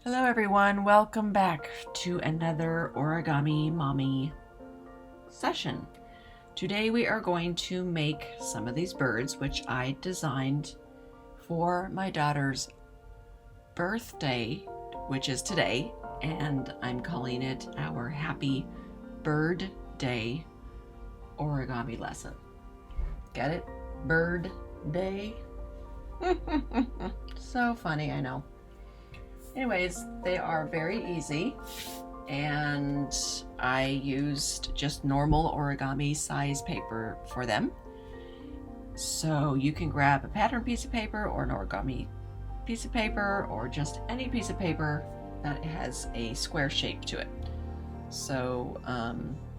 Hello everyone, welcome back to another Origami Mommy session. Today we are going to make some of these birds which I designed for my daughter's birthday, which is today, and I'm calling it our Happy Bird Day origami lesson. Get it? Bird Day? So funny, I know. Anyways, they are very easy, and I used just normal origami size paper for them. So you can grab a pattern piece of paper or an origami piece of paper or just any piece of paper that has a square shape to it. So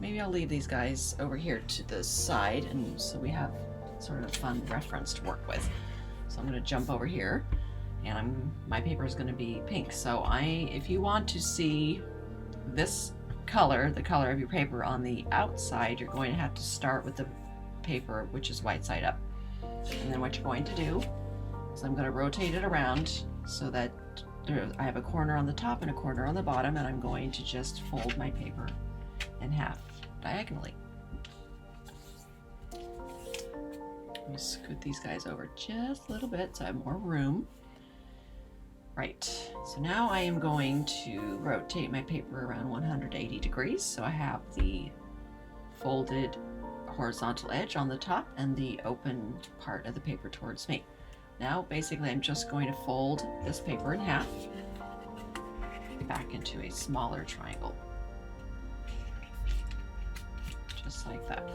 maybe I'll leave these guys over here to the side, and so we have sort of fun reference to work with. So I'm going to jump over here. And my paper is going to be pink. So if you want to see this color, the color of your paper on the outside, you're going to have to start with the paper which is white side up. And then what you're going to do is I'm going to rotate it around so that I have a corner on the top and a corner on the bottom, and I'm going to just fold my paper in half diagonally. Let me scoot these guys over just a little bit so I have more room. Right, so now I am going to rotate my paper around 180 degrees. So I have the folded horizontal edge on the top and the open part of the paper towards me. Now, basically, I'm just going to fold this paper in half back into a smaller triangle. Just like that.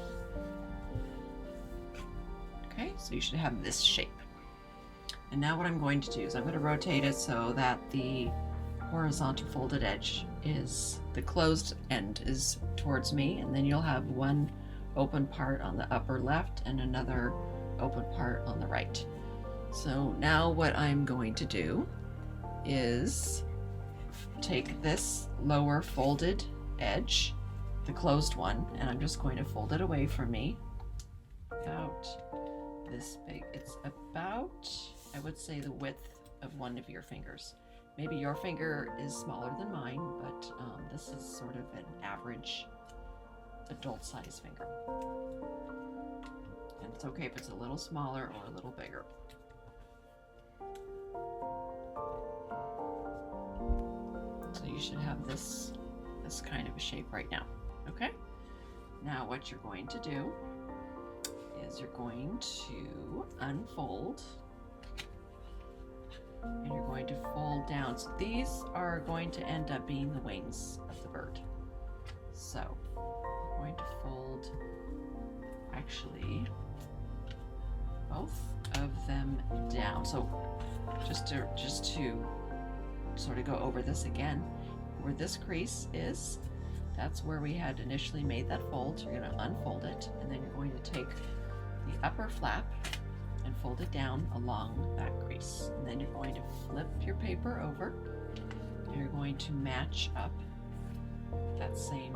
Okay, so you should have this shape. And now what I'm going to do is I'm going to rotate it so that the horizontal folded edge is, the closed end is towards me, and then you'll have one open part on the upper left and another open part on the right. So now what I'm going to do is take this lower folded edge, the closed one, and I'm just going to fold it away from me about this big. It's about, I would say, the width of one of your fingers. Maybe your finger is smaller than mine, but this is sort of an average adult size finger. And it's okay if it's a little smaller or a little bigger. So you should have this kind of a shape right now. Okay? Now what you're going to do is you're going to unfold, and you're going to fold down. So these are going to end up being the wings of the bird. So I'm going to fold actually both of them down. So just to sort of go over this again, where this crease is, that's where we had initially made that fold. So you're going to unfold it, and then you're going to take the upper flap and fold it down along that crease. And then you're going to flip your paper over, and you're going to match up that same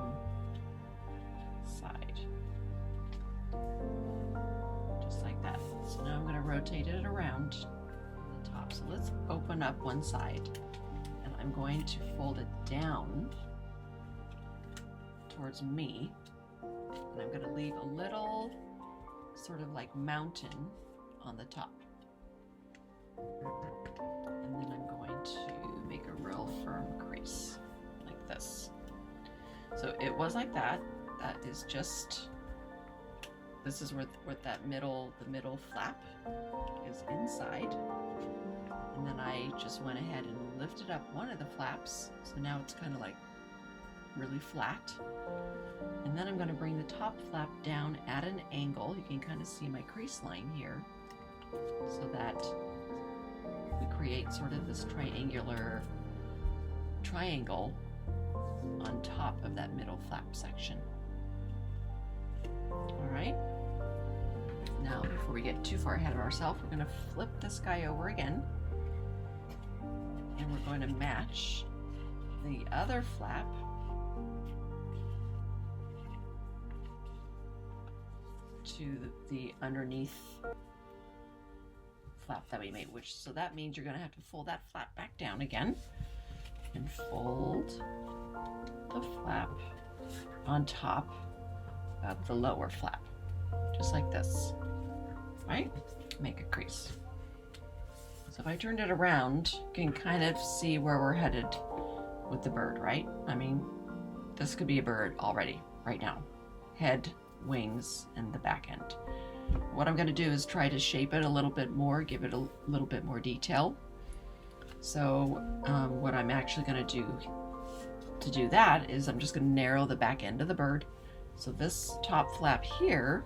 side. Just like that. So now I'm going to rotate it around the top. So let's open up one side, and I'm going to fold it down towards me, and I'm going to leave a little sort of like mountain on the top. And then I'm going to make a real firm crease like this. So it was like that. That is just, this is where that the middle flap is inside. And then I just went ahead and lifted up one of the flaps. So now it's kind of like really flat. And then I'm going to bring the top flap down at an angle. You can kind of see my crease line here, so that we create sort of this triangular triangle on top of that middle flap section. All right. Now, before we get too far ahead of ourselves, we're going to flip this guy over again, and we're going to match the other flap to the underneath flap that we made, so that means you're going to have to fold that flap back down again. and fold the flap on top of the lower flap, just like this, right? Make a crease. So if I turned it around, you can kind of see where we're headed with the bird, right? I mean, this could be a bird already, right now. Head, wings, and the back end. What I'm going to do is try to shape it a little bit more, give it a little bit more detail. So what I'm actually going to do that is I'm just going to narrow the back end of the bird. So this top flap here,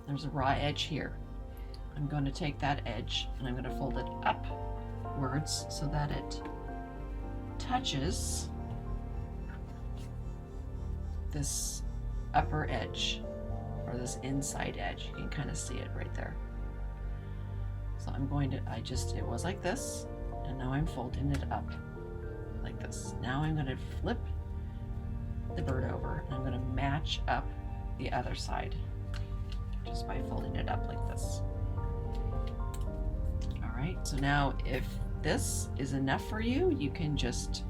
there's a raw edge here. I'm going to take that edge and I'm going to fold it upwards so that it touches this upper edge, or this inside edge. You can kind of see it right there. So I'm going to, it was like this, and now I'm folding it up like this. Now I'm going to flip the bird over, and I'm going to match up the other side just by folding it up like this. All right, so now if this is enough for you, you can just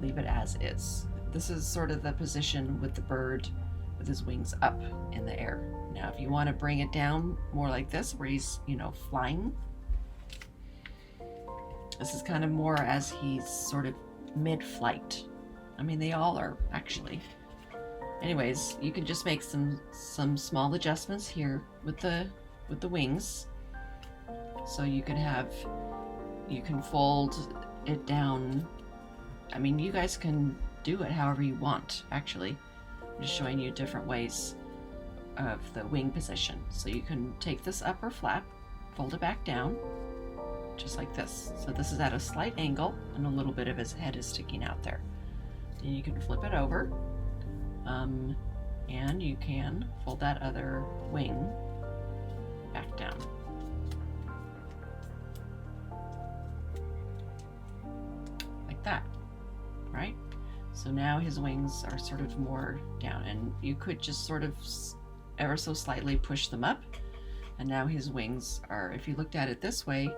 leave it as is. This is sort of the position with the bird with his wings up in the air. Now, if you want to bring it down more like this, where he's, flying, this is kind of more as he's sort of mid-flight. I mean, they all are actually. Anyways, you can just make some small adjustments here with the wings. So you can fold it down. I mean, you guys can do it however you want, actually. I'm just showing you different ways of the wing position. So you can take this upper flap, fold it back down, just like this. So this is at a slight angle, and a little bit of his head is sticking out there. Then you can flip it over, and you can fold that other wing back down. Like that, right? So now his wings are sort of more down, and you could just sort of ever so slightly push them up, and now his wings are, if you looked at it this way,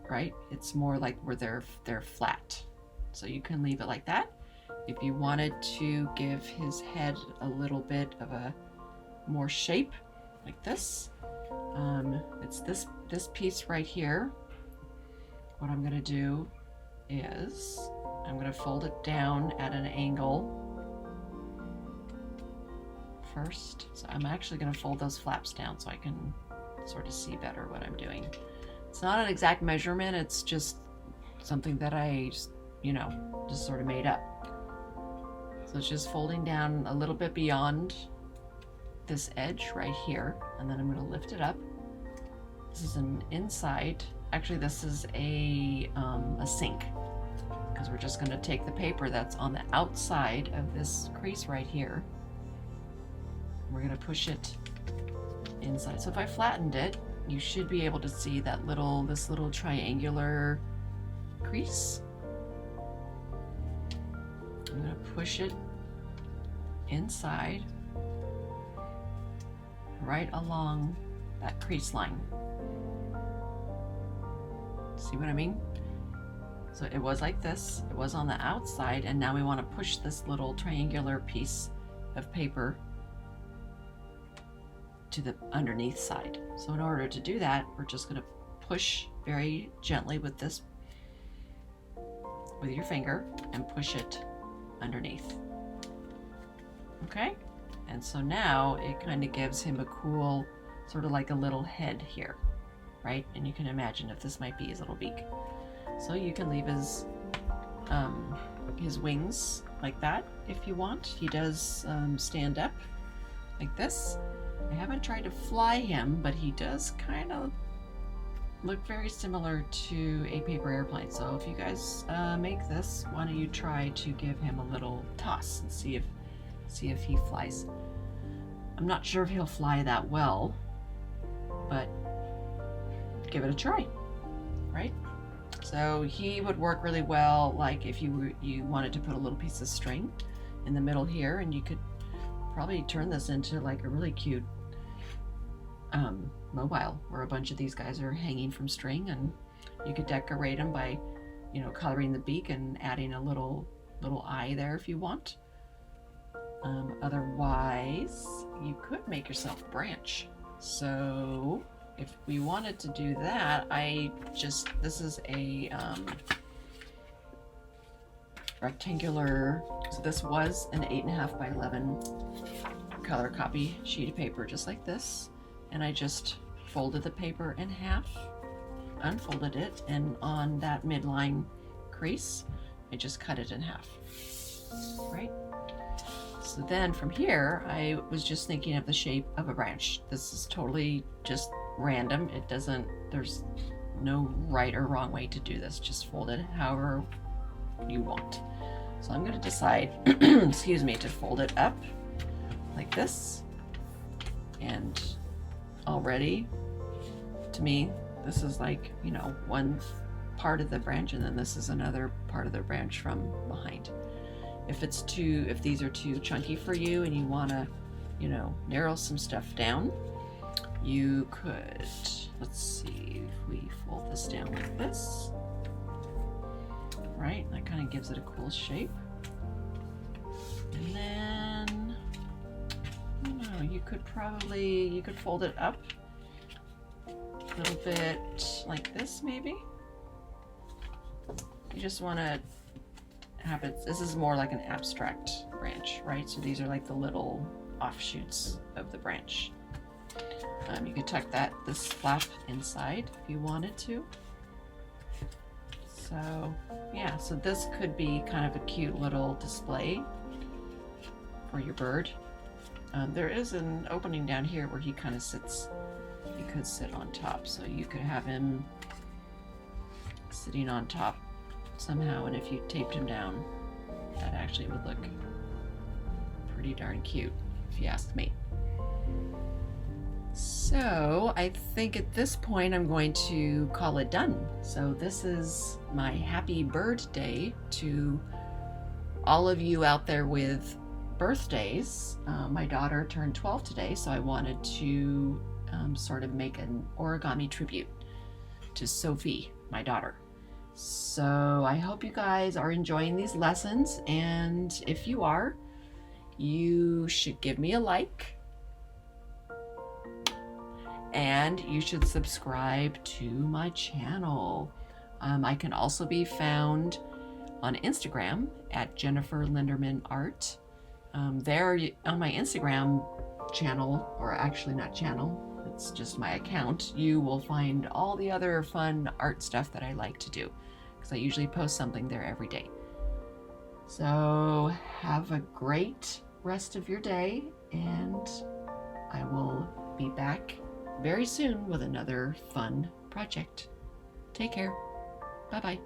right, it's more like where they're flat. So you can leave it like that. If you wanted to give his head a little bit of a more shape, like this, it's this piece right here. What I'm going to do is I'm going to fold it down at an angle first. So I'm actually going to fold those flaps down so I can sort of see better what I'm doing. It's not an exact measurement, it's just something that I just sort of made up. So it's just folding down a little bit beyond this edge right here, and then I'm going to lift it up. This is an inside, actually this is a sink, because we're just going to take the paper that's on the outside of this crease right here. We're going to push it inside. So if I flattened it, you should be able to see that this little triangular crease. I'm going to push it inside, right along that crease line. See what I mean? So it was like this, it was on the outside, and now we want to push this little triangular piece of paper to the underneath side. So in order to do that, we're just going to push very gently with your finger and push it underneath. Okay? And so now it kind of gives him a cool, sort of like a little head here, right? And you can imagine if this might be his little beak. So you can leave his wings like that if you want. He does stand up like this. I haven't tried to fly him, but he does kind of look very similar to a paper airplane. So if you guys make this, why don't you try to give him a little toss and see if he flies. I'm not sure if he'll fly that well, but give it a try, right? So he would work really well, like if you wanted to put a little piece of string in the middle here, and you could probably turn this into like a really cute mobile where a bunch of these guys are hanging from string, and you could decorate them by you know, coloring the beak and adding a little eye there if you want. Otherwise, you could make yourself a branch. So if we wanted to do that, this is a rectangular, so this was an 8.5 by 11 color copy sheet of paper, just like this. And I just folded the paper in half, unfolded it, and on that midline crease, I just cut it in half, right? So then from here, I was just thinking of the shape of a branch. This is totally just random. There's no right or wrong way to do this. Just fold it however you want. So I'm going to decide, excuse me, to fold it up like this. And already, to me, this is like, you know, one part of the branch, and then this is another part of the branch from behind. If these are too chunky for you and you want to, you know, narrow some stuff down, you could, let's see, if we fold this down like this, right? That kind of gives it a cool shape. And then, I don't know, you could fold it up a little bit like this, maybe. You just want to have it, this is more like an abstract branch, right? So these are like the little offshoots of the branch. You could tuck this flap inside if you wanted to. So yeah, so this could be kind of a cute little display for your bird. There is an opening down here where he kind of sits, he could sit on top, so you could have him sitting on top somehow, and if you taped him down, that actually would look pretty darn cute, if you ask me. So I think at this point I'm going to call it done. So this is my happy birthday to all of you out there with birthdays. My daughter turned 12 today, so I wanted to sort of make an origami tribute to Sophie, my daughter. So I hope you guys are enjoying these lessons, and if you are, you should give me a like, and you should subscribe to my channel. I can also be found on Instagram at Jennifer Linderman Art. There on my Instagram channel, or actually not channel, it's just my account, you will find all the other fun art stuff that I like to do, because I usually post something there every day. So have a great rest of your day, and I will be back very soon with another fun project. Take care. Bye-bye.